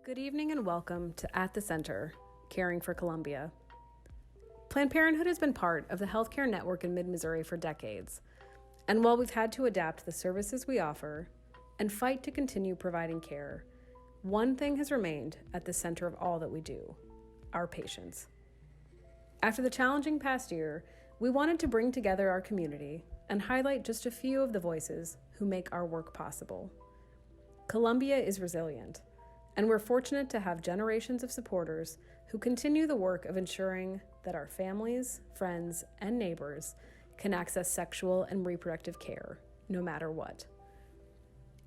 Good evening and welcome to At the Center, Caring for Columbia. Planned Parenthood has been part of the healthcare network in mid-Missouri for decades, and while we've had to adapt the services we offer and fight to continue providing care, one thing has remained at the center of all that we do: our patients. After the challenging past year, we wanted to bring together our community and highlight just a few of the voices who make our work possible. Columbia is resilient, and we're fortunate to have generations of supporters who continue the work of ensuring that our families, friends, and neighbors can access sexual and reproductive care, no matter what.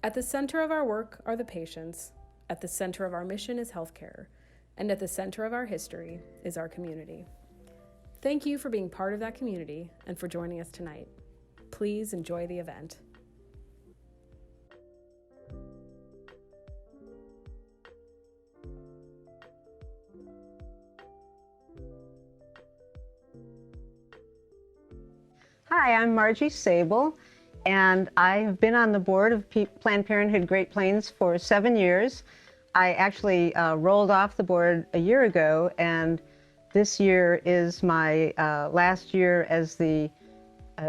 At the center of our work are the patients, at the center of our mission is healthcare, and at the center of our history is our community. Thank you for being part of that community and for joining us tonight. Please enjoy the event. Hi, I'm Margie Sable, and I have been on the board of Planned Parenthood Great Plains for 7 years. I actually rolled off the board a year ago, and this year is my last year as the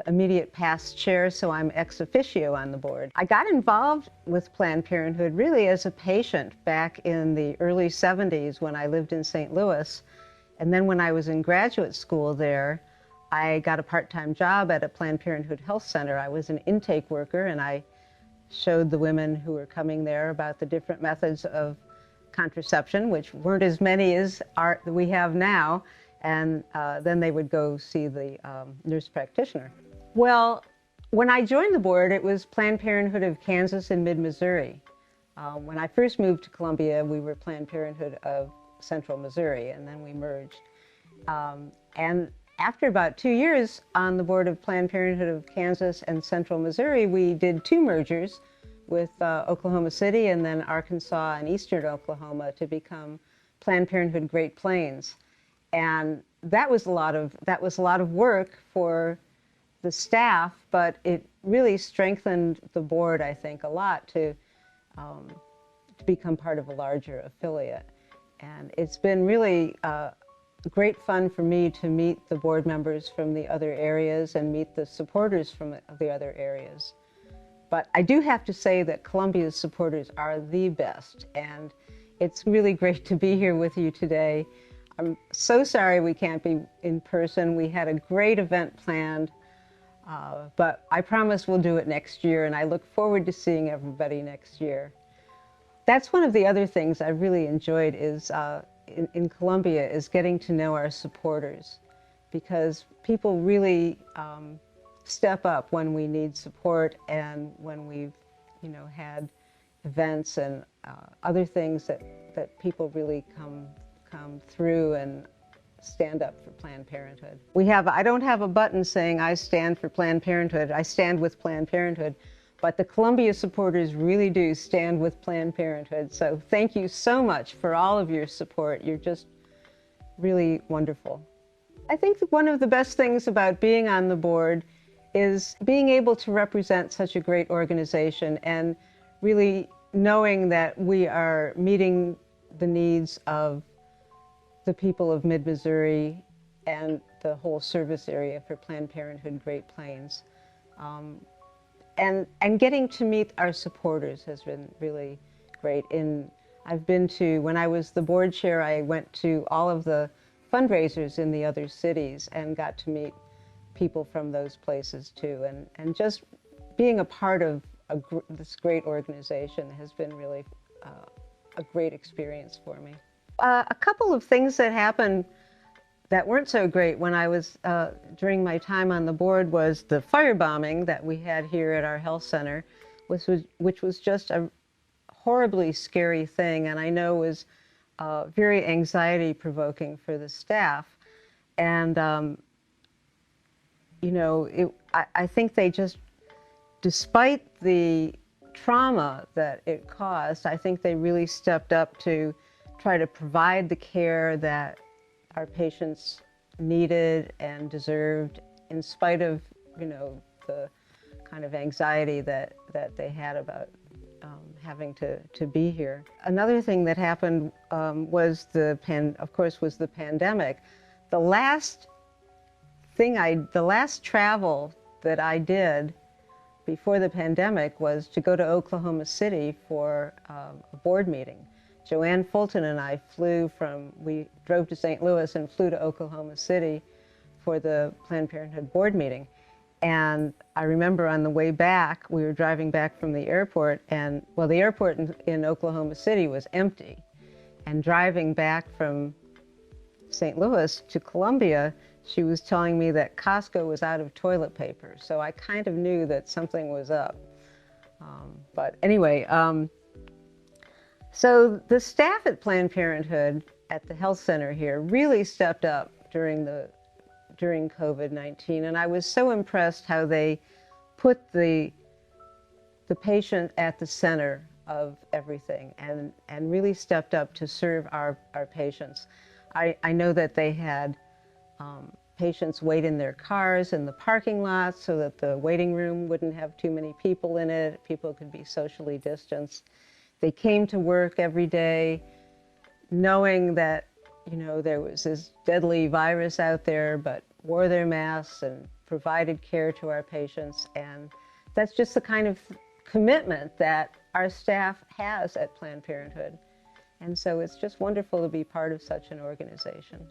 immediate past chair, so I'm ex-officio on the board. I got involved with Planned Parenthood really as a patient back in the early 70s when I lived in St. Louis. And then when I was in graduate school there, I got a part-time job at a Planned Parenthood health center. I was an intake worker, and I showed the women who were coming there about the different methods of contraception, which weren't as many as we have now, and then they would go see the nurse practitioner. Well, when I joined the board, it was Planned Parenthood of Kansas and Mid-Missouri. When I first moved to Columbia, we were Planned Parenthood of Central Missouri, and then we merged. And after about 2 years on the board of Planned Parenthood of Kansas and Central Missouri, we did 2 mergers with Oklahoma City and then Arkansas and Eastern Oklahoma to become Planned Parenthood Great Plains. And that was a lot of work for the staff, but it really strengthened the board, I think, a lot to become part of a larger affiliate. And it's been really great fun for me to meet the board members from the other areas and meet the supporters from the other areas. But I do have to say that Columbia's supporters are the best, and it's really great to be here with you today. I'm so sorry we can't be in person. We had a great event planned, but I promise we'll do it next year, and I look forward to seeing everybody next year. That's one of the other things I really enjoyed is in Columbia is getting to know our supporters, because people really step up when we need support and when we've had events and other things that people really come through and stand up for Planned Parenthood. I don't have a button saying I stand for Planned Parenthood. I stand with Planned Parenthood. But the Columbia supporters really do stand with Planned Parenthood. So thank you so much for all of your support. You're just really wonderful. I think that one of the best things about being on the board is being able to represent such a great organization and really knowing that we are meeting the needs of the people of mid-Missouri and the whole service area for Planned Parenthood Great Plains. And getting to meet our supporters has been really great. When I was the board chair, I went to all of the fundraisers in the other cities and got to meet people from those places too. And just being a part of this great organization has been really a great experience for me. A couple of things that happened that weren't so great when I was, during my time on the board, was the firebombing that we had here at our health center, which was just a horribly scary thing, and I know was very anxiety-provoking for the staff. And, I think they just, despite the trauma that it caused, I think they really stepped up to try to provide the care that our patients needed and deserved, in spite of, the kind of anxiety that they had about having to be here. Another thing that happened was the pandemic. The last travel that I did before the pandemic was to go to Oklahoma City for a board meeting. Joanne Fulton and I we drove to St. Louis and flew to Oklahoma City for the Planned Parenthood board meeting. And I remember on the way back, we were driving back from the airport, and the airport in Oklahoma City was empty. And driving back from St. Louis to Columbia, she was telling me that Costco was out of toilet paper. So I kind of knew that something was up. But anyway, so the staff at Planned Parenthood at the health center here really stepped up during COVID-19, and I was so impressed how they put the patient at the center of everything and really stepped up to serve our patients. I know that they had patients wait in their cars in the parking lot so that the waiting room wouldn't have too many people in it. People could be socially distanced. They came to work every day knowing that, there was this deadly virus out there, but wore their masks and provided care to our patients. And that's just the kind of commitment that our staff has at Planned Parenthood. And so it's just wonderful to be part of such an organization.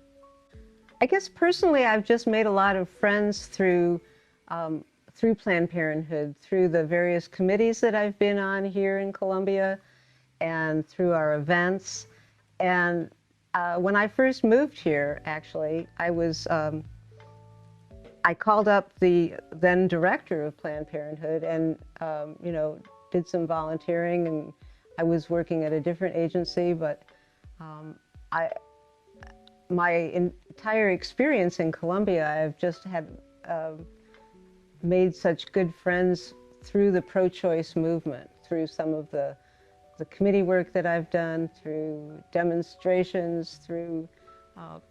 I guess personally, I've just made a lot of friends through Planned Parenthood, through the various committees that I've been on here in Columbia, and through our events. And when I first moved here, actually, I called up the then director of Planned Parenthood and, did some volunteering, and I was working at a different agency, but my entire experience in Columbia, I've just had made such good friends through the pro-choice movement, through some of the committee work that I've done, through demonstrations, through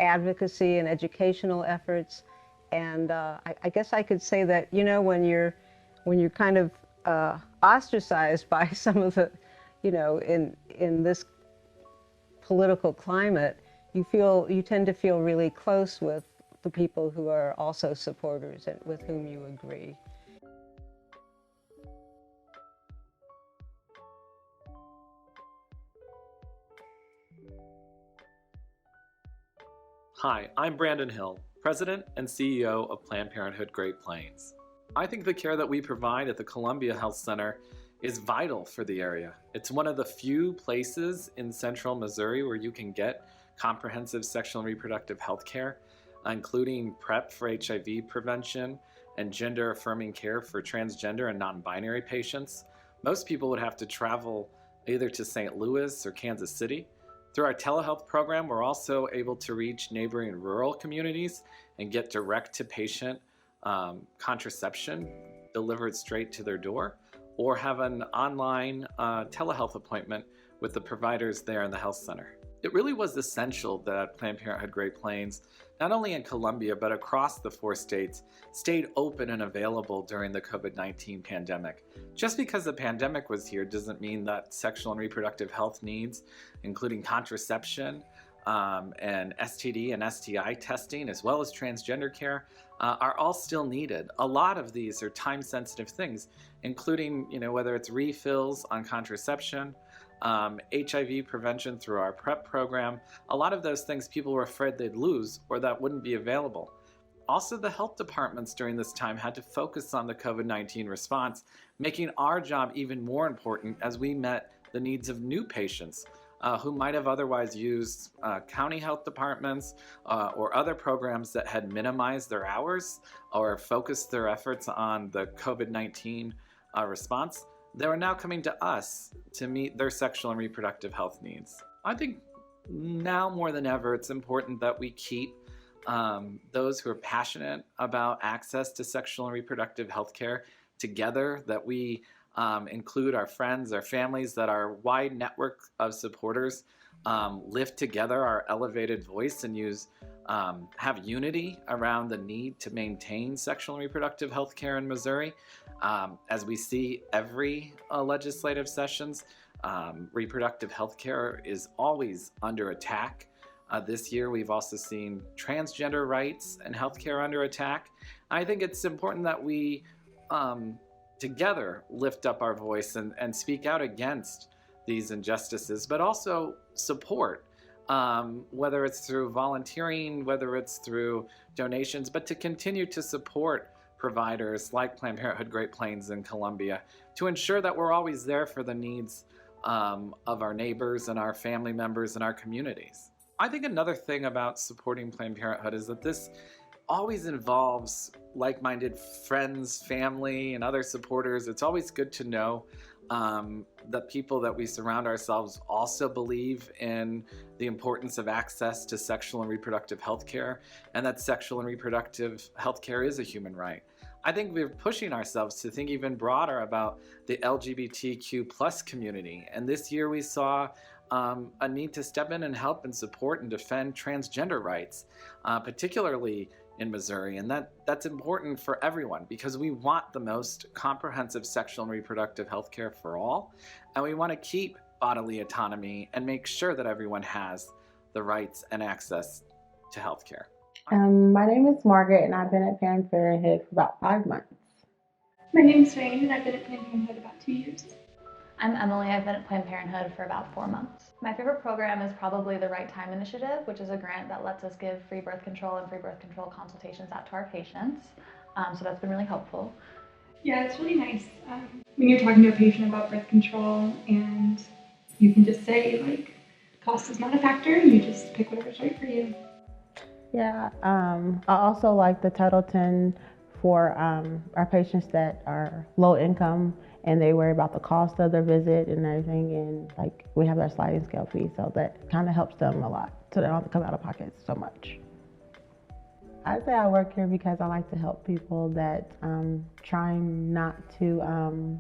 advocacy and educational efforts. And I guess I could say that, when you're kind of ostracized by some of the, in this political climate, you tend to feel really close with the people who are also supporters and with whom you agree. Hi, I'm Brandon Hill, President and CEO of Planned Parenthood Great Plains. I think the care that we provide at the Columbia Health Center is vital for the area. It's one of the few places in central Missouri where you can get comprehensive sexual and reproductive health care, including PrEP for HIV prevention and gender-affirming care for transgender and non-binary patients. Most people would have to travel either to St. Louis or Kansas City. Through our telehealth program, we're also able to reach neighboring rural communities and get direct-to-patient contraception delivered straight to their door, or have an online telehealth appointment with the providers there in the health center. It really was essential that Planned Parenthood Great Plains, not only in Columbia, but across the 4 states, stayed open and available during the COVID-19 pandemic. Just because the pandemic was here doesn't mean that sexual and reproductive health needs, including contraception and STD and STI testing, as well as transgender care, are all still needed. A lot of these are time-sensitive things, including, whether it's refills on contraception, HIV prevention through our PrEP program. A lot of those things people were afraid they'd lose or that wouldn't be available. Also, the health departments during this time had to focus on the COVID-19 response, making our job even more important as we met the needs of new patients who might have otherwise used county health departments or other programs that had minimized their hours or focused their efforts on the COVID-19 response. They are now coming to us to meet their sexual and reproductive health needs. I think now more than ever, it's important that we keep those who are passionate about access to sexual and reproductive health care together, that we include our friends, our families, that our wide network of supporters lift together our elevated voice and have unity around the need to maintain sexual and reproductive health care in Missouri. As we see every legislative sessions, reproductive health care is always under attack. This year, we've also seen transgender rights and healthcare under attack. I think it's important that we together lift up our voice and speak out against these injustices, but also support, whether it's through volunteering, whether it's through donations, but to continue to support providers like Planned Parenthood Great Plains in Columbia to ensure that we're always there for the needs of our neighbors and our family members and our communities. I think another thing about supporting Planned Parenthood is that this always involves like-minded friends, family, and other supporters. It's always good to know that people that we surround ourselves also believe in the importance of access to sexual and reproductive health care, and that sexual and reproductive health care is a human right. I think we're pushing ourselves to think even broader about the LGBTQ plus community. And this year we saw a need to step in and help and support and defend transgender rights, particularly in Missouri. And that's important for everyone because we want the most comprehensive sexual and reproductive health care for all. And we want to keep bodily autonomy and make sure that everyone has the rights and access to health care. My name is Margaret, and I've been at Planned Parenthood for about 5 months. My name is Joanne, and I've been at Planned Parenthood about 2 years. I'm Emily. I've been at Planned Parenthood for about 4 months. My favorite program is probably the Right Time Initiative, which is a grant that lets us give free birth control and free birth control consultations out to our patients. So that's been really helpful. Yeah, it's really nice when you're talking to a patient about birth control and you can just say, like, cost is not a factor, you just pick whatever's right for you. Yeah, I also like the Title 10 for our patients that are low income and they worry about the cost of their visit and everything, and like we have our sliding scale fee, so that kind of helps them a lot, so they don't have to come out of pocket so much. I say I work here because I like to help people that trying not to,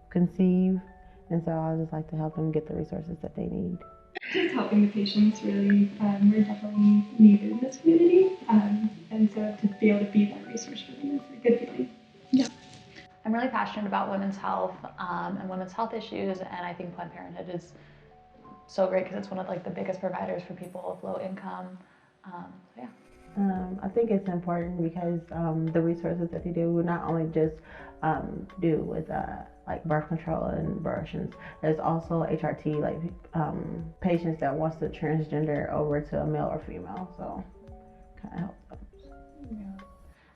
conceive, and so I just like to help them get the resources that they need. Just helping the patients, really. We're definitely needed in this community, and so to be able to be that resource for them is a good feeling. Yeah. I'm really passionate about women's health and women's health issues, and I think Planned Parenthood is so great because it's one of the biggest providers for people of low income. Yeah. I think it's important because the resources that they do will not only just do with birth control and abortions. There's also HRT, patients that wants to transgender over to a male or female, so kind of helps them. Yeah.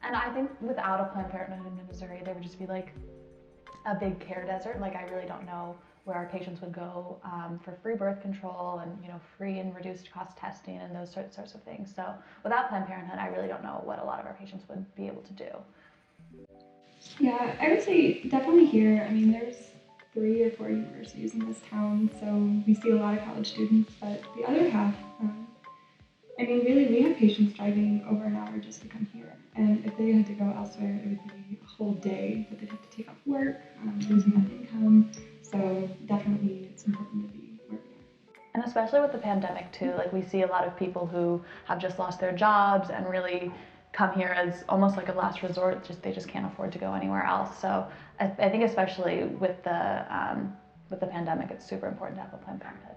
And I think without a Planned Parenthood in Missouri, there would just be a big care desert. I really don't know where our patients would go for free birth control and free and reduced cost testing and those sorts of things. So without Planned Parenthood, I really don't know what a lot of our patients would be able to do. Yeah, I would say definitely here. I mean, there's 3 or 4 universities in this town, so we see a lot of college students, but the other half, really we have patients driving over an hour just to come here. And if they had to go elsewhere, it would be a whole day that they'd have to take off work, losing that income. So definitely it's important to be where we are. And especially with the pandemic too, we see a lot of people who have just lost their jobs and really come here as almost like a last resort. They just can't afford to go anywhere else. So I think especially with the pandemic, it's super important to have a Planned Parenthood.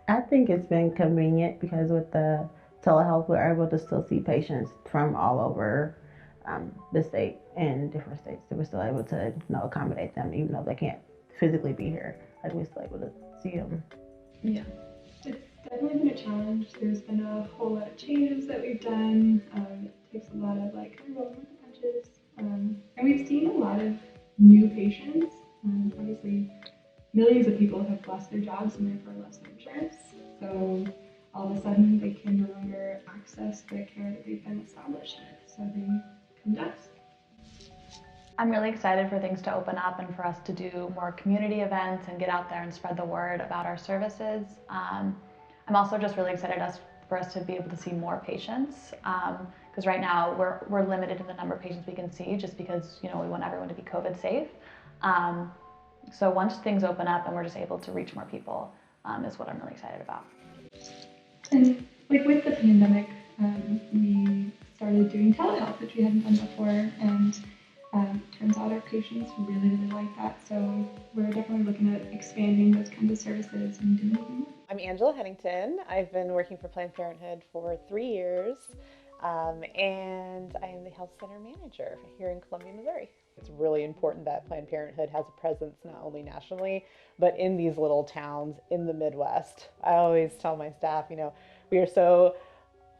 I think it's been convenient because with the telehealth, we're able to still see patients from all over the state and different states. So we're still able to accommodate them even though they can't physically be here. We're still able to see them. Yeah, it's definitely been a challenge. There's been a whole lot of changes that we've done. It takes a lot of rolling with the punches. And we've seen a lot of new patients. Obviously, millions of people have lost their jobs and therefore lost their insurance. So all of a sudden, they can no longer access the care that they've been established with. So they come to us. I'm really excited for things to open up and for us to do more community events and get out there and spread the word about our services. I'm also just really excited for us to be able to see more patients because right now we're limited in the number of patients we can see just because we want everyone to be COVID safe. So once things open up and we're just able to reach more people, is what I'm really excited about. And like with the pandemic, we started doing telehealth, which we hadn't done before, and turns out our patients really, really like that. So we're definitely looking at expanding those kinds of services and doing even more. I'm Angela Huntington. I've been working for Planned Parenthood for 3 years, and I am the health center manager here in Columbia, Missouri. It's really important that Planned Parenthood has a presence not only nationally, but in these little towns in the Midwest. I always tell my staff, we are so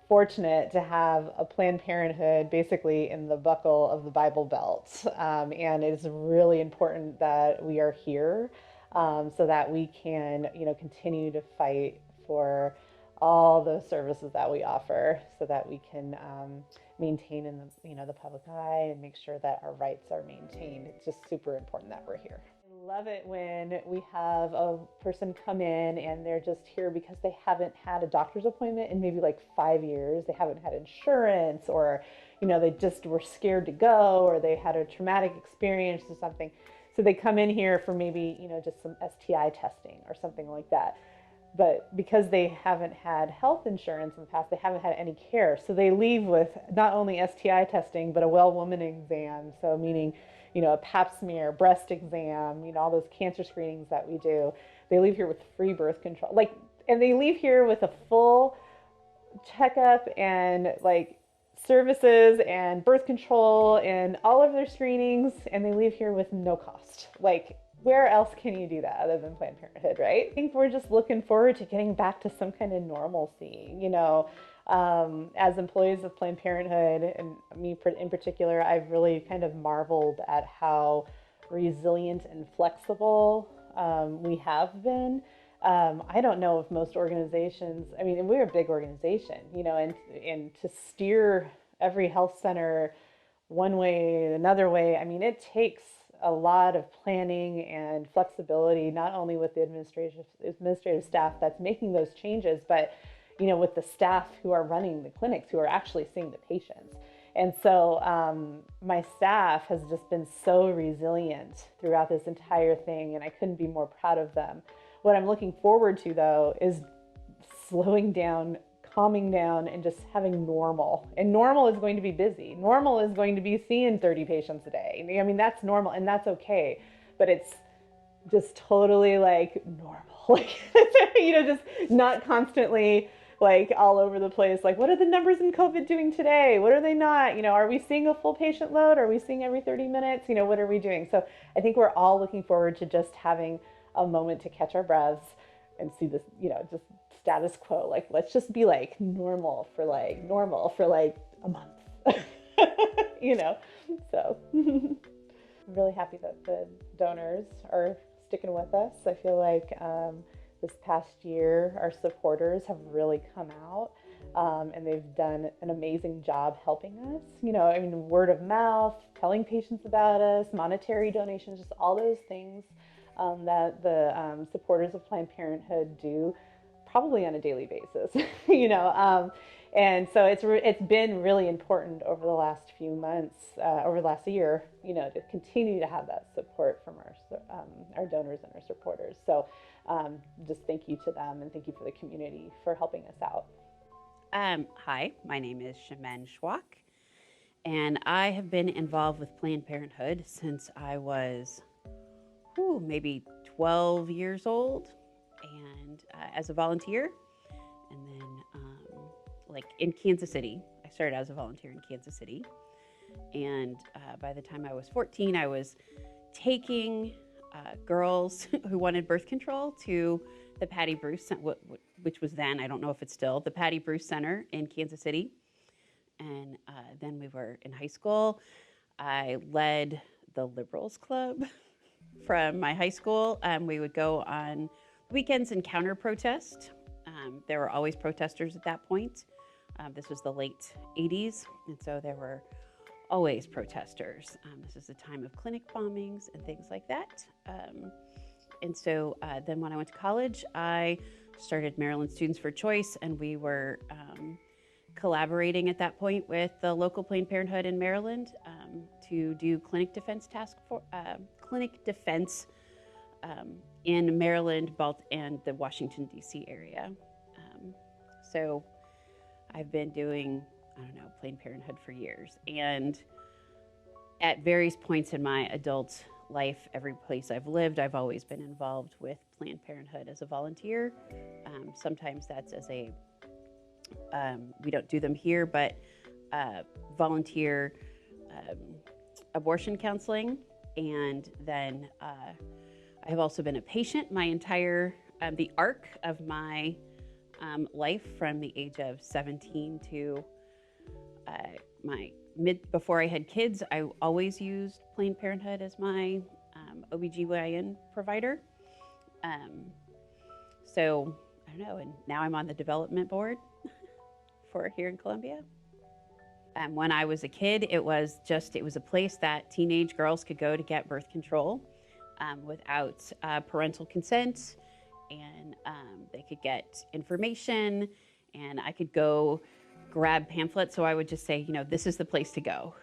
fortunate to have a Planned Parenthood basically in the buckle of the Bible Belt. And it is really important that we are here so that we can, continue to fight for all those services that we offer so that we can maintain in the public eye and make sure that our rights are maintained. It's just super important that we're here. I love it when we have a person come in and they're just here because they haven't had a doctor's appointment in maybe like 5 years. They haven't had insurance, or they just were scared to go, or they had a traumatic experience or something. So they come in here for maybe just some STI testing or something like that. But because they haven't had health insurance in the past, they haven't had any care. So they leave with not only STI testing, but a well woman exam. So meaning, a pap smear, breast exam, all those cancer screenings that we do. They leave here with free birth control. And they leave here with a full checkup and services and birth control and all of their screenings. And they leave here with no cost. Where else can you do that other than Planned Parenthood, right? I think we're just looking forward to getting back to some kind of normalcy. As employees of Planned Parenthood, and me in particular, I've really kind of marveled at how resilient and flexible we have been. I don't know if most organizations, and we're a big organization, and to steer every health center one way, another way, it takes a lot of planning and flexibility, not only with the administrative staff that's making those changes, but with the staff who are running the clinics, who are actually seeing the patients. And so my staff has just been so resilient throughout this entire thing, and I couldn't be more proud of them. What I'm looking forward to, though, is slowing down, calming down, and just having normal. And normal is going to be busy. Normal is going to be seeing 30 patients a day. That's normal, and that's okay. But it's just totally normal. Just not constantly all over the place. What are the numbers in COVID doing today? What are they not? Are we seeing a full patient load? Are we seeing every 30 minutes? What are we doing? So I think we're all looking forward to just having a moment to catch our breaths and see this, just status quo. Let's just be normal for a month. So I'm really happy that the donors are sticking with us. I feel like this past year, our supporters have really come out and they've done an amazing job helping us. Word of mouth, telling patients about us, monetary donations, just all those things that the supporters of Planned Parenthood do probably on a daily basis, and so it's been really important over the last few months, over the last year, to continue to have that support from our donors and our supporters. So just thank you to them, and thank you for the community for helping us out. Hi, my name is Chimene Schwach, and I have been involved with Planned Parenthood since I was maybe 12 years old, and as a volunteer, and then in Kansas City. I started as a volunteer in Kansas City, and by the time I was 14, I was taking girls who wanted birth control to the Patty Bruce, which was then, I don't know if it's still, the Patty Bruce Center in Kansas City. And then we were in high school. I led the Liberals Club from my high school. We would go on weekends and counter protest. There were always protesters at that point. This was the late 80s, and so there were always protesters. This is a time of clinic bombings and things like that. And so then when I went to college, I started Maryland Students for Choice, and we were collaborating at that point with the local Planned Parenthood in Maryland to do clinic defense in Maryland, and the Washington, D.C. area. So I've been doing, Planned Parenthood for years. And at various points in my adult life, every place I've lived, I've always been involved with Planned Parenthood as a volunteer. Sometimes that's as a, we don't do them here, but volunteer abortion counseling. And then I have also been a patient my entire, the arc of my life from the age of 17 to before I had kids. I always used Planned Parenthood as my OBGYN provider. So I don't know, and now I'm on the development board for here in Columbia. When I was a kid, it was a place that teenage girls could go to get birth control without parental consent, and they could get information, and I could go grab pamphlets. So I would just say, this is the place to go.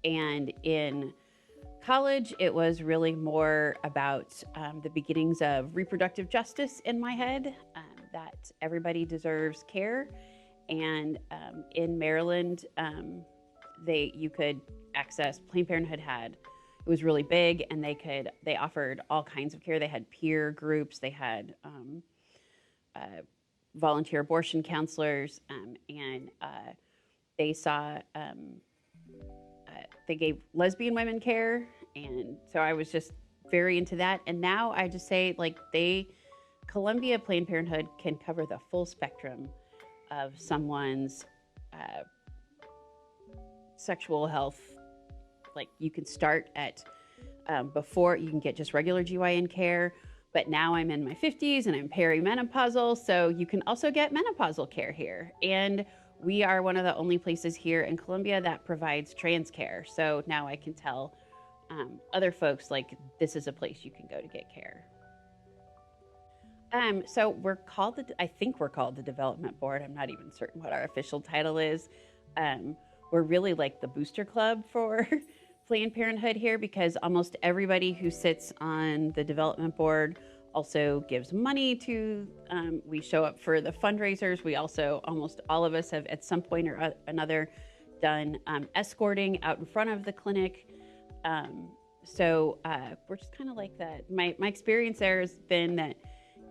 And in college, it was really more about the beginnings of reproductive justice in my head, that everybody deserves care. And in Maryland, you could access, Planned Parenthood it was really big, and they offered all kinds of care. They had peer groups, they had volunteer abortion counselors, and they saw, they gave lesbian women care. And so I was just very into that. And now I just say, Columbia Planned Parenthood can cover the full spectrum of someone's sexual health. You can start at before, you can get just regular GYN care, but now I'm in my 50s and I'm perimenopausal, so you can also get menopausal care here. And we are one of the only places here in Columbia that provides trans care. So now I can tell other folks, this is a place you can go to get care. So I think we're called the Development Board. I'm not even certain what our official title is. We're really like the booster club for Planned Parenthood here, because almost everybody who sits on the Development Board also gives money to, we show up for the fundraisers. We also, almost all of us have at some point or another done escorting out in front of the clinic. So we're just kind of like that. My experience there has been that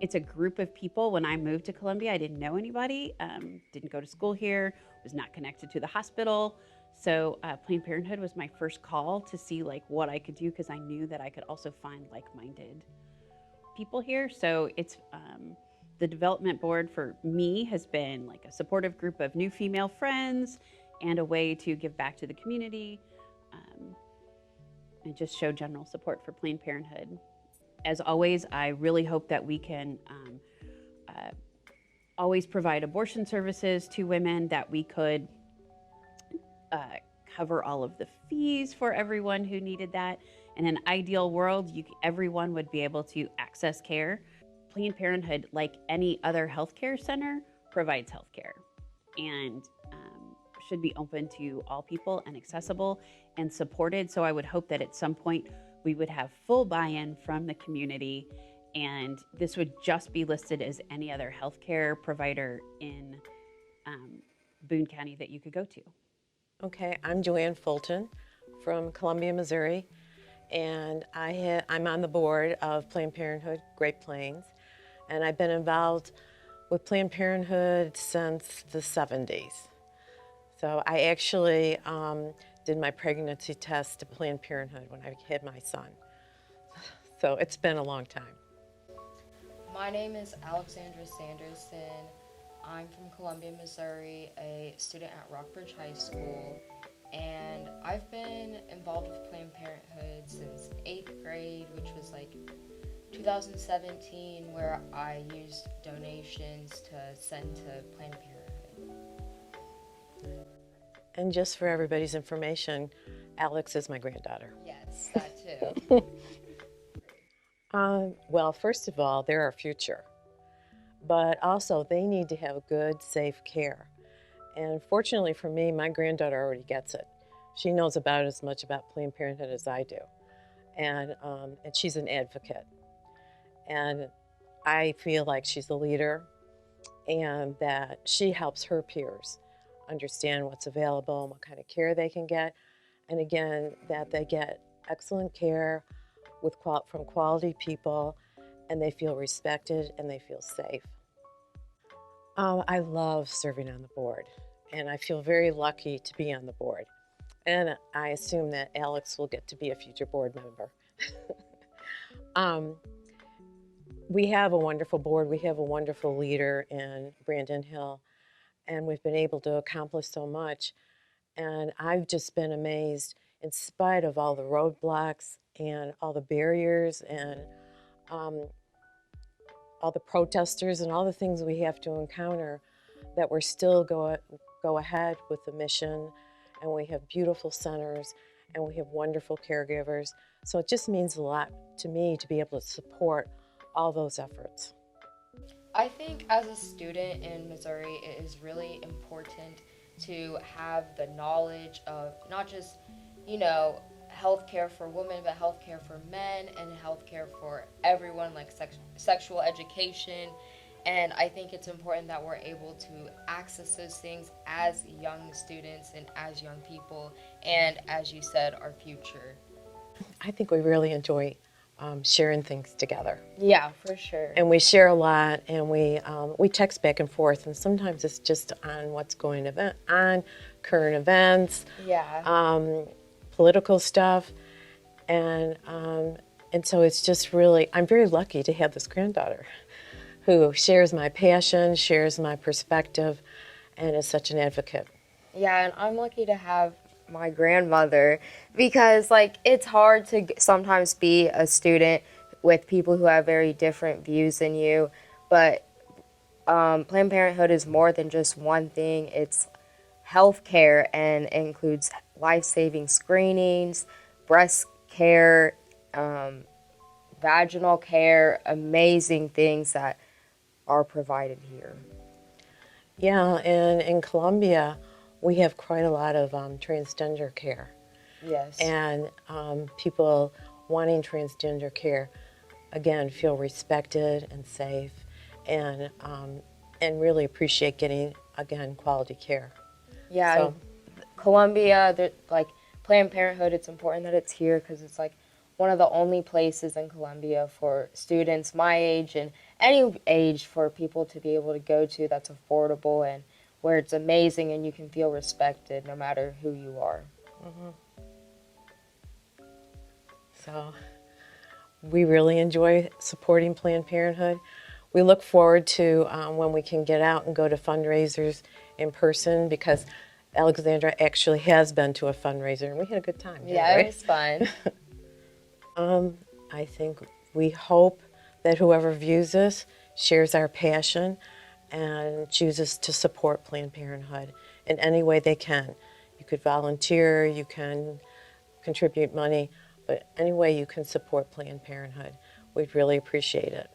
it's a group of people. When I moved to Columbia, I didn't know anybody, didn't go to school here, was not connected to the hospital. So Planned Parenthood was my first call to see what I could do, because I knew that I could also find like-minded people here. So it's the Development Board for me has been a supportive group of new female friends and a way to give back to the community, and just show general support for Planned Parenthood. As always, I really hope that we can always provide abortion services to women, that we could cover all of the fees for everyone who needed that. In an ideal world, everyone would be able to access care. Planned Parenthood, like any other healthcare center, provides healthcare, and should be open to all people and accessible and supported. So I would hope that at some point we would have full buy-in from the community, and this would just be listed as any other healthcare provider in Boone County that you could go to. Okay, I'm Joanne Fulton from Columbia, Missouri, and I'm on the board of Planned Parenthood Great Plains, and I've been involved with Planned Parenthood since the 70s. So I actually did my pregnancy test to Planned Parenthood when I had my son. So it's been a long time. My name is Alex Sanderson. I'm from Columbia, Missouri, a student at Rockbridge High School, and I've been involved with Planned Parenthood since 8th grade, which was 2017, where I used donations to send to Planned Parenthood. And just for everybody's information, Alex is my granddaughter. Yes, that too. Well, first of all, they're our future. But also, they need to have good, safe care. And fortunately for me, my granddaughter already gets it. She knows about as much about Planned Parenthood as I do. And she's an advocate. And I feel like she's a leader and that she helps her peers understand what's available and what kind of care they can get. And again, that they get excellent care from quality people, and they feel respected and they feel safe. I love serving on the board, and I feel very lucky to be on the board. And I assume that Alex will get to be a future board member. We have a wonderful board. We have a wonderful leader in Brandon Hill, and we've been able to accomplish so much. And I've just been amazed, in spite of all the roadblocks and all the barriers and all the protesters and all the things we have to encounter, that we're still go ahead with the mission, and we have beautiful centers, and we have wonderful caregivers. So it just means a lot to me to be able to support all those efforts. I think as a student in Missouri, it is really important to have the knowledge of not just, healthcare for women, but healthcare for men and healthcare for everyone, like sexual education. And I think it's important that we're able to access those things as young students and as young people, and as you said, our future. I think we really enjoy sharing things together. Yeah, for sure. And we share a lot, and we text back and forth, and sometimes it's just on what's going on, current events, political stuff, and so it's just really, I'm very lucky to have this granddaughter who shares my passion, shares my perspective, and is such an advocate. Yeah, and I'm lucky to have my grandmother, because it's hard to sometimes be a student with people who have very different views than you, but Planned Parenthood is more than just one thing. It's healthcare, and it includes life-saving screenings, breast care, vaginal care, amazing things that are provided here. Yeah, and in Columbia, we have quite a lot of transgender care. Yes. And people wanting transgender care, again, feel respected and safe, and really appreciate getting, again, quality care. Yeah, so. Columbia, Planned Parenthood, it's important that it's here because it's one of the only places in Columbia for students my age and any age for people to be able to go to that's affordable and where it's amazing and you can feel respected no matter who you are. Mm-hmm. So we really enjoy supporting Planned Parenthood. We look forward to when we can get out and go to fundraisers in person, because Alexandra actually has been to a fundraiser and we had a good time. Yeah, it was fun. I think we hope that whoever views this shares our passion and chooses to support Planned Parenthood in any way they can. You could volunteer, you can contribute money, but any way you can support Planned Parenthood, we'd really appreciate it.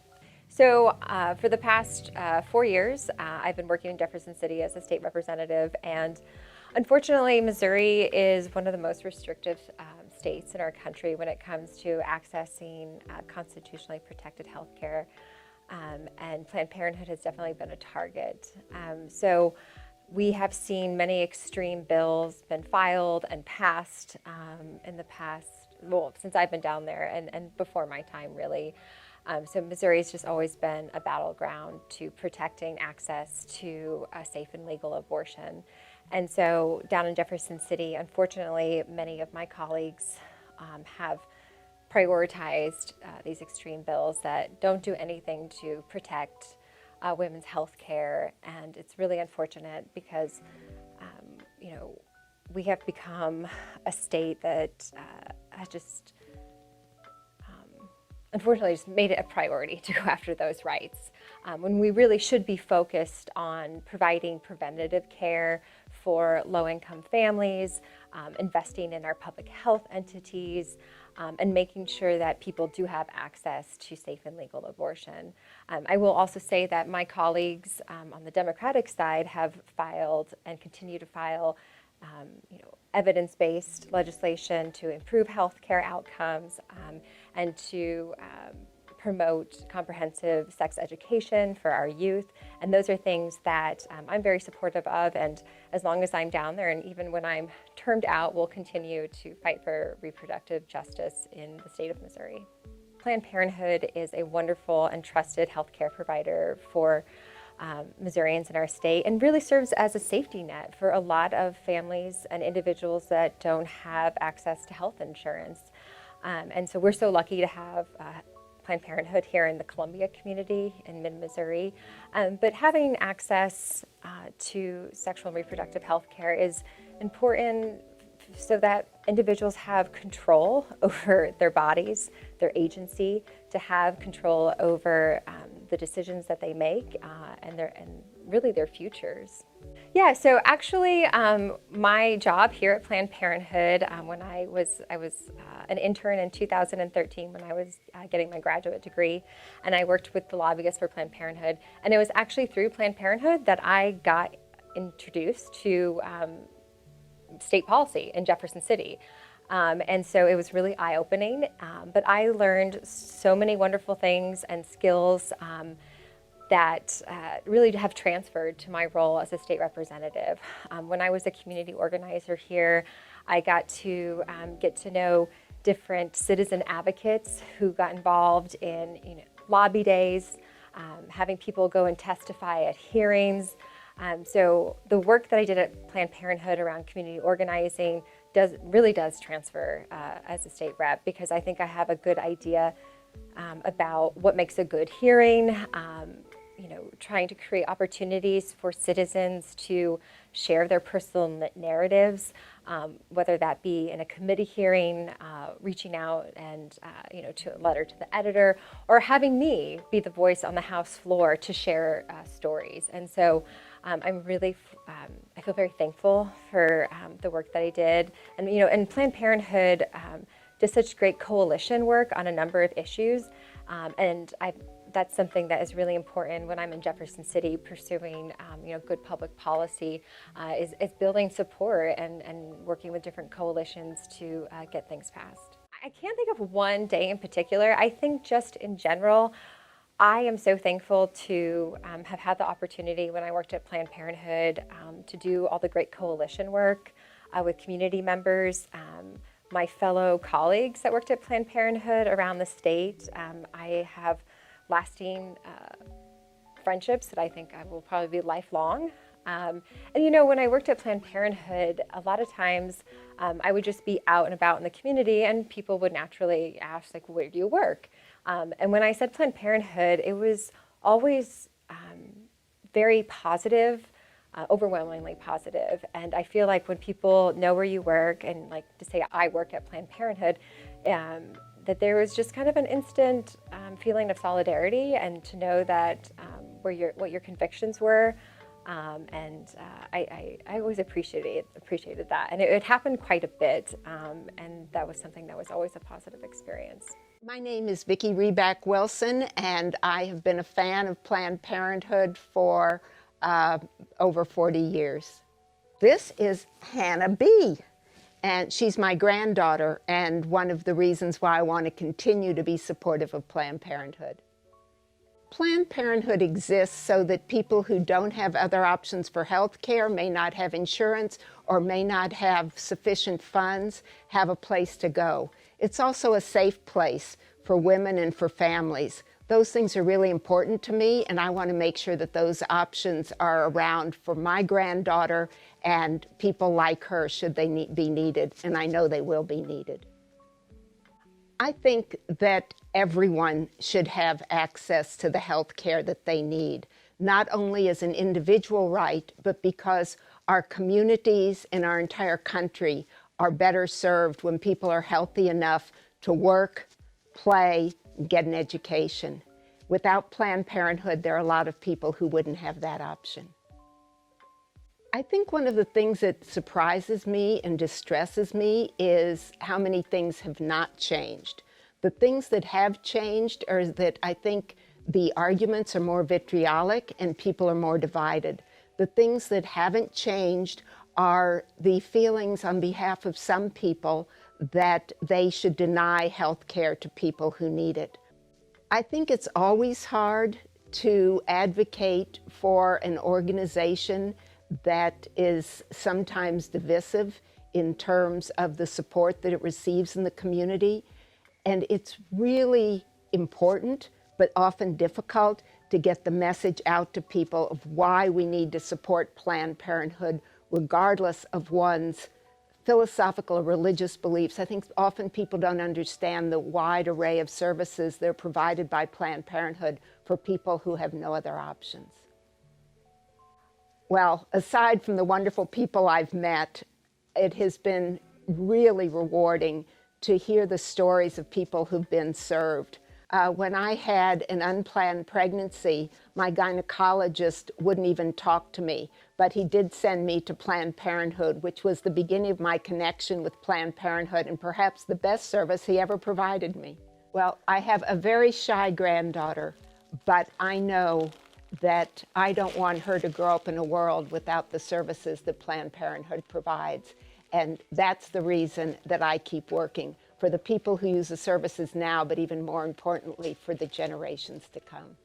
So for the past 4 years, I've been working in Jefferson City as a state representative, and unfortunately, Missouri is one of the most restrictive states in our country when it comes to accessing constitutionally protected health care, and Planned Parenthood has definitely been a target. So we have seen many extreme bills been filed and passed in the past, well, since I've been down there and before my time, really. So Missouri's just always been a battleground to protecting access to a safe and legal abortion. And so down in Jefferson City, unfortunately, many of my colleagues have prioritized these extreme bills that don't do anything to protect women's health care. And it's really unfortunate because, we have become a state that has just unfortunately just made it a priority to go after those rights, when we really should be focused on providing preventative care for low-income families, investing in our public health entities, and making sure that people do have access to safe and legal abortion. I will also say that my colleagues on the Democratic side have filed and continue to file evidence-based legislation to improve health care outcomes and to promote comprehensive sex education for our youth. And those are things that I'm very supportive of. And as long as I'm down there, and even when I'm termed out, we'll continue to fight for reproductive justice in the state of Missouri. Planned Parenthood is a wonderful and trusted healthcare provider for Missourians in our state, and really serves as a safety net for a lot of families and individuals that don't have access to health insurance. And so we're so lucky to have Planned Parenthood here in the Columbia community in mid-Missouri. But having access to sexual and reproductive health care is important so that individuals have control over their bodies, their agency, to have control over the decisions that they make and really their futures. Yeah, so actually my job here at Planned Parenthood, when I was an intern in 2013 when I was getting my graduate degree, and I worked with the lobbyists for Planned Parenthood. And it was actually through Planned Parenthood that I got introduced to state policy in Jefferson City. And so it was really eye-opening, but I learned so many wonderful things and skills that really have transferred to my role as a state representative. When I was a community organizer here, I got to get to know different citizen advocates who got involved in lobby days, having people go and testify at hearings. So the work that I did at Planned Parenthood around community organizing really does transfer as a state rep, because I think I have a good idea about what makes a good hearing, trying to create opportunities for citizens to share their personal narratives, whether that be in a committee hearing, reaching out and to a letter to the editor, or having me be the voice on the House floor to share stories. And so I'm really, I feel very thankful for the work that I did. And Planned Parenthood does such great coalition work on a number of issues. And that's something that is really important when I'm in Jefferson City pursuing good public policy, is building support and working with different coalitions to get things passed. I can't think of one day in particular. I think just in general, I am so thankful to have had the opportunity when I worked at Planned Parenthood to do all the great coalition work with community members, my fellow colleagues that worked at Planned Parenthood around the state. I have lasting friendships that I think I will probably be lifelong. And when I worked at Planned Parenthood, a lot of times I would just be out and about in the community, and people would naturally ask, like, where do you work? And when I said Planned Parenthood, it was always very positive, overwhelmingly positive. And I feel like when people know where you work, and like to say I work at Planned Parenthood, that there was just kind of an instant feeling of solidarity, and to know that what your convictions were. I always appreciated that. And it happened quite a bit, and that was something that was always a positive experience. My name is Vicki Riback Wilson, and I have been a fan of Planned Parenthood for over 40 years. This is Hannah B., and she's my granddaughter, and one of the reasons why I want to continue to be supportive of Planned Parenthood. Planned Parenthood exists so that people who don't have other options for health care, may not have insurance, or may not have sufficient funds, have a place to go. It's also a safe place for women and for families. Those things are really important to me, and I want to make sure that those options are around for my granddaughter and people like her should they be needed, and I know they will be needed. I think that everyone should have access to the health care that they need, not only as an individual right, but because our communities and our entire country are better served when people are healthy enough to work, play, and get an education. Without Planned Parenthood, there are a lot of people who wouldn't have that option. I think one of the things that surprises me and distresses me is how many things have not changed. The things that have changed are that I think the arguments are more vitriolic and people are more divided. The things that haven't changed are the feelings on behalf of some people that they should deny health care to people who need it. I think it's always hard to advocate for an organization that is sometimes divisive in terms of the support that it receives in the community. And it's really important, but often difficult, to get the message out to people of why we need to support Planned Parenthood, regardless of one's philosophical or religious beliefs. I think often people don't understand the wide array of services that are provided by Planned Parenthood for people who have no other options. Well, aside from the wonderful people I've met, it has been really rewarding to hear the stories of people who've been served. When I had an unplanned pregnancy, my gynecologist wouldn't even talk to me, but he did send me to Planned Parenthood, which was the beginning of my connection with Planned Parenthood and perhaps the best service he ever provided me. Well, I have a very shy granddaughter, but I know that I don't want her to grow up in a world without the services that Planned Parenthood provides. And that's the reason that I keep working, for the people who use the services now, but even more importantly, for the generations to come.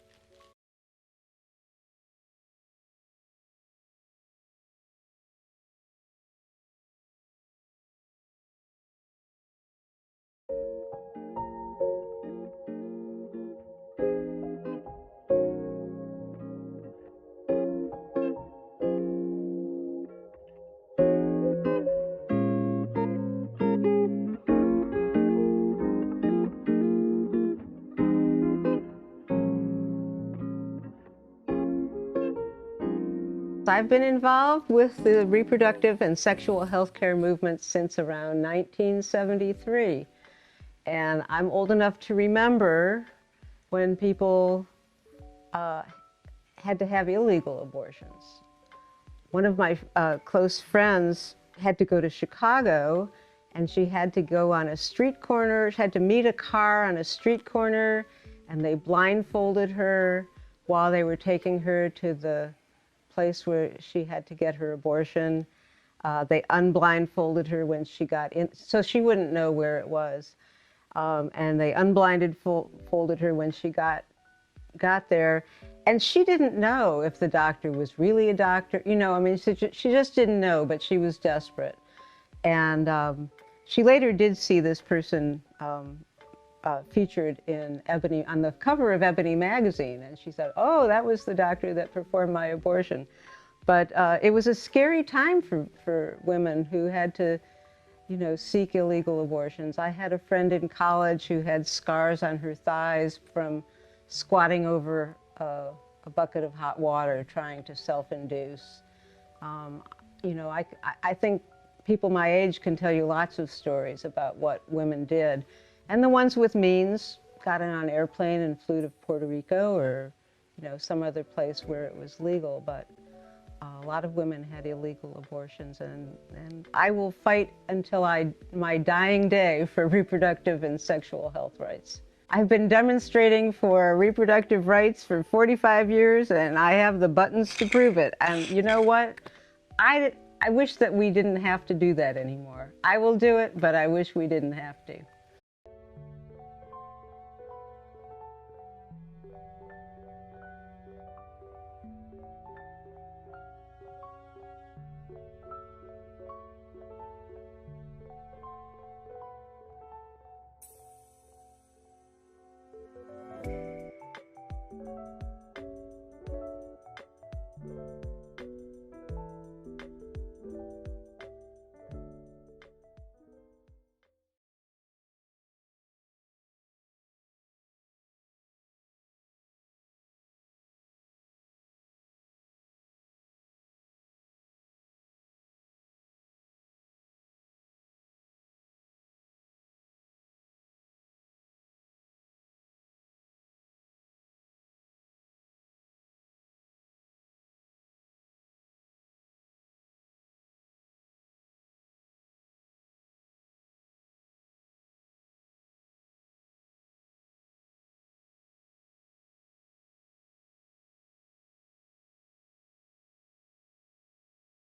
I've been involved with the reproductive and sexual health care movement since around 1973. And I'm old enough to remember when people had to have illegal abortions. One of my close friends had to go to Chicago, and she had to go on a street corner, she had to meet a car on a street corner, and they blindfolded her while they were taking her to the place where she had to get her abortion. They unblindfolded her when she got in, so she wouldn't know where it was. And they unblindfolded her when she got there. And she didn't know if the doctor was really a doctor. You know, I mean, she just didn't know, but she was desperate. And she later did see this person featured in Ebony, on the cover of Ebony magazine, and she said, "Oh, that was the doctor that performed my abortion." But it was a scary time for women who had to, you know, seek illegal abortions. I had a friend in college who had scars on her thighs from squatting over a bucket of hot water trying to self-induce. You know, I think people my age can tell you lots of stories about what women did. And the ones with means got on an airplane and flew to Puerto Rico or, you know, some other place where it was legal. But a lot of women had illegal abortions, and I will fight until my dying day for reproductive and sexual health rights. I've been demonstrating for reproductive rights for 45 years, and I have the buttons to prove it. And you know what? I wish that we didn't have to do that anymore. I will do it, but I wish we didn't have to.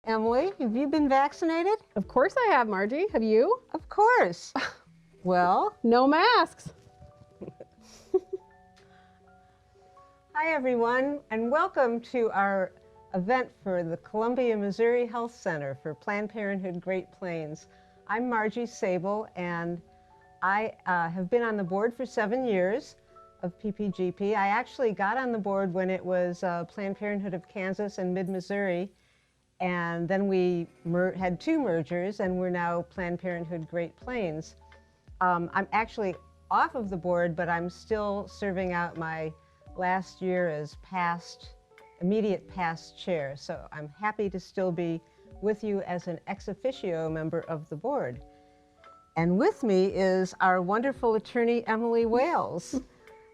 Emily, have you been vaccinated? Of course I have, Margie. Have you? Of course. Well, No masks. Hi, everyone, and welcome to our event for the Columbia, Missouri Health Center for Planned Parenthood Great Plains. I'm Margie Sable, and I have been on the board for 7 years of PPGP. I actually got on the board when it was Planned Parenthood of Kansas and Mid-Missouri, and then we had 2 mergers, and we're now Planned Parenthood Great Plains. I'm actually off of the board, but I'm still serving out my last year as immediate past chair. So I'm happy to still be with you as an ex-officio member of the board. And with me is our wonderful attorney, Emily Wales.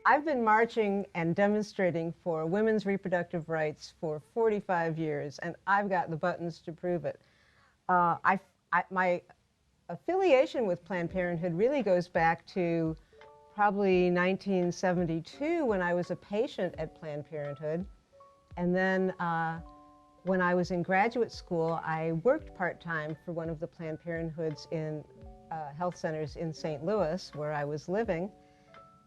I've been marching and demonstrating for women's reproductive rights for 45 years, and I've got the buttons to prove it. My affiliation with Planned Parenthood really goes back to probably 1972 when I was a patient at Planned Parenthood. And then when I was in graduate school, I worked part-time for one of the Planned Parenthoods in health centers in St. Louis, where I was living.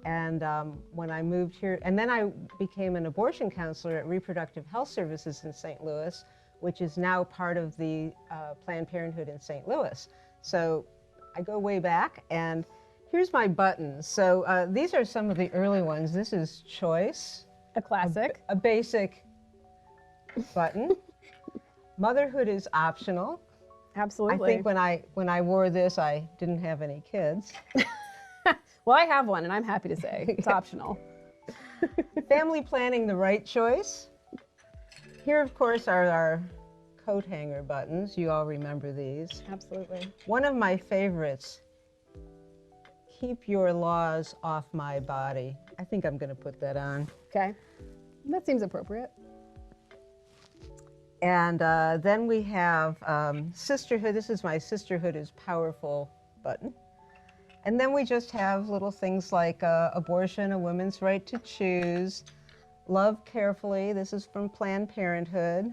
And when I moved here, and then I became an abortion counselor at Reproductive Health Services in St. Louis, which is now part of the Planned Parenthood in St. Louis. So I go way back, and here's my buttons. So these are some of the early ones. This is choice. A classic. A basic button. Motherhood is optional. Absolutely. I think when I wore this, I didn't have any kids. Well, I have one, and I'm happy to say it's optional. Family planning, the right choice. Here, of course, are our coat hanger buttons. You all remember these. Absolutely. One of my favorites, keep your laws off my body. I think I'm going to put that on. Okay. That seems appropriate. And then we have sisterhood. This is my sisterhood is powerful button. And then we just have little things like abortion, a woman's right to choose, love carefully. This is from Planned Parenthood.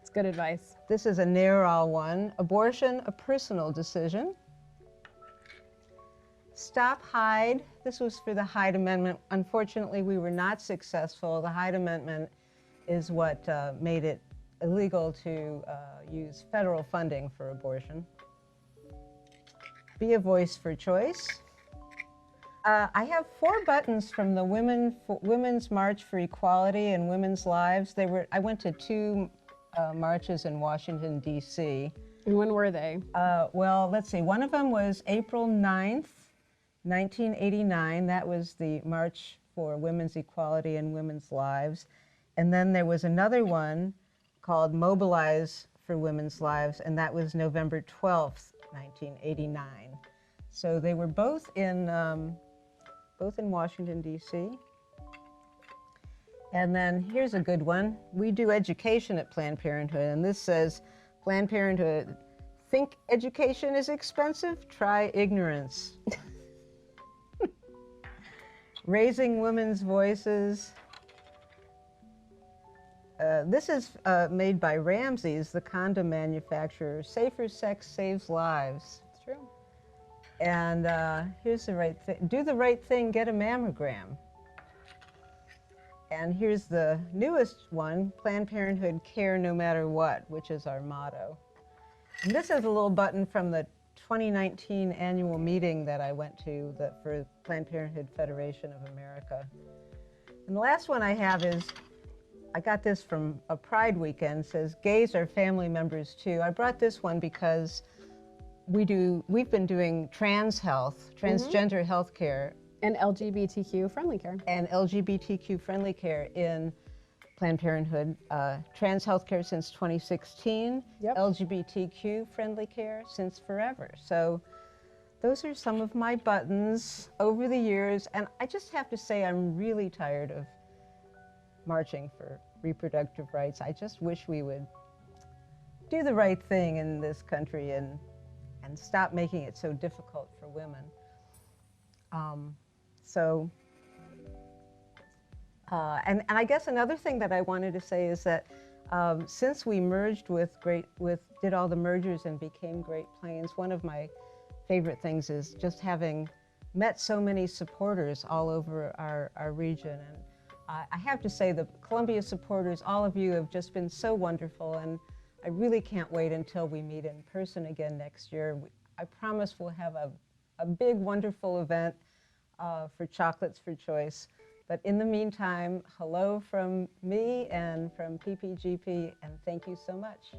It's good advice. This is a NARAL one. Abortion, a personal decision. Stop Hyde. This was for the Hyde Amendment. Unfortunately, we were not successful. The Hyde Amendment is what made it illegal to use federal funding for abortion. Be a voice for choice. I have 4 buttons from the Women's March for Equality and Women's Lives. I went to 2 marches in Washington, D.C. And when were they? Well, let's see. One of them was April 9th, 1989. That was the March for Women's Equality and Women's Lives. And then there was another one called Mobilize for Women's Lives, and that was November 12th, 1989. So they were both in Washington, D.C. And then here's a good one. We do education at Planned Parenthood, and this says, Planned Parenthood, think education is expensive? Try ignorance. Raising women's voices. This is made by Ramsey's, the condom manufacturer. Safer sex saves lives. It's true. And here's the right thing. Do the right thing, get a mammogram. And here's the newest one, Planned Parenthood Care No Matter What, which is our motto. And this is a little button from the 2019 annual meeting that I went to for Planned Parenthood Federation of America. And the last one I have is, I got this from a Pride weekend, says, gays are family members too. I brought this one because we've been doing trans health, transgender health care. And LGBTQ friendly care. And LGBTQ friendly care in Planned Parenthood. Trans health care since 2016. Yep. LGBTQ friendly care since forever. So those are some of my buttons over the years. And I just have to say, I'm really tired of marching for reproductive rights. I just wish we would do the right thing in this country and stop making it so difficult for women. And I guess another thing that I wanted to say is that since we merged did all the mergers and became Great Plains, one of my favorite things is just having met so many supporters all over our region. And I have to say, the Columbia supporters, all of you have just been so wonderful, and I really can't wait until we meet in person again next year. I promise we'll have a big, wonderful event for Chocolates for Choice. But in the meantime, hello from me and from PPGP, and thank you so much.